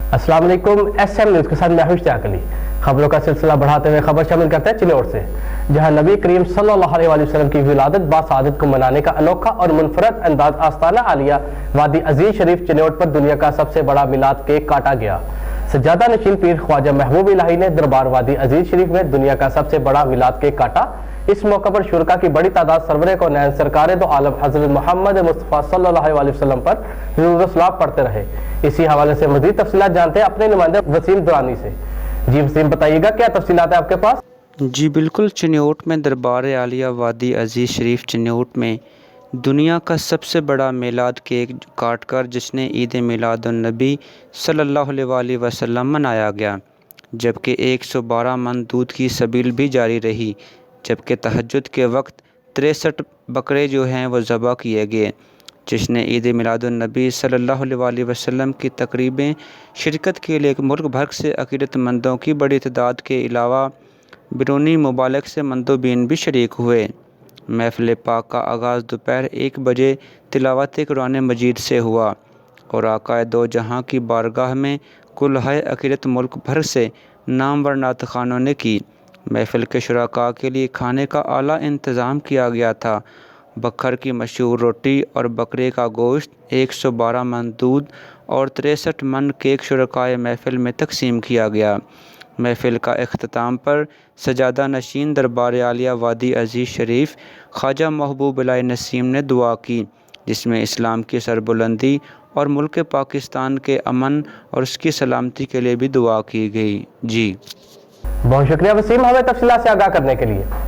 अस्सलाम वालेकुम। SM news के साथ मैं इश्तियाक अली। खबरों का सिलसिला बढ़ाते हुए खबर शामिल करते हैं चिन्नौर से, जहां नबी करीम सल्लल्लाहु अलैहि वसल्लम की विलादत बासआदत को मनाने का अनोखा और मुनफरद अंदाज आस्ताना आलिया वादी अजीज शरीफ चिन्नौर पर दुनिया का सबसे बड़ा मिलाद केक काटा गया। सज्जादा नशीन पीर ख्वाजा महबूब इलाही ने दरबार वादी अजीज शरीफ में दुनिया का सबसे बड़ा मिलाद केक काटा। इस मौके पर शुरका की बड़ी तादाद सरवरे को नैन सरकार दो आलम हजरत मोहम्मद मुस्तफ़ा सल्लल्लाहु अलैहि वसल्लम पर दुरूद सलाम पढ़ते रहे। इसी हवाले से मज़ीद तफसीलात जानते हैं अपने नुमाइंदे वसीम दुरानी से। जी वसीम, बताइएगा क्या तफसीलात है आपके पास? जी बिल्कुल, चिन्नौट में दरबार आलिया वादी अजीज़ शरीफ चिन्नौट में दुनिया का सबसे बड़ा मिलाद केक काटकर जिसने ईद मिलादुन्नबी सल्लल्लाहु अलैहि वसल्लम मनाया गया, जबकि 112 मन दूध की सबील भी जारी रही, जबकि तहज्जुद के वक्त 63 बकरे जो हैं वो ज़बह किए गए। जिसने ईद मिलादुन्नबी सल्लल्लाहु अलैहि वसल्लम की तकरीबें शिरकत के लिए मुल्क भर से अक़ीदतमंदों की बड़ी तादाद के अलावा बैरूनी मुमालिक से मंदोबीन भी शरीक हुए। महफ़िल पाक का आगाज़ दोपहर 1 बजे तिलावत कुरान मजीद से हुआ और आक़ाए दो जहां की बारगाह में कुल्हाए अक़ीदत मुल्क भर से नामवर नात ख़ानों ने की। महफ़िल के शुराका के लिए खाने का आला इंतज़ाम किया गया था। बकर की मशहूर रोटी और बकरे का गोश्त, 112 मन दूध और 63 मन केक शुरकाए महफ़िल में तकसीम किया गया। महफ़िल का इख्तिताम पर सजादा नशीन दरबार आलिया वादी अजीज़ शरीफ ख्वाजा महबूब इलाही नसीम ने दुआ की, जिसमें इस्लाम की सरबुलंदी और मुल्क पाकिस्तान के अमन और उसकी सलामती के लिए भी दुआ की गई। जी बहुत शुक्रिया वसीम, हमें तफसीलात से आगाह करने के लिए।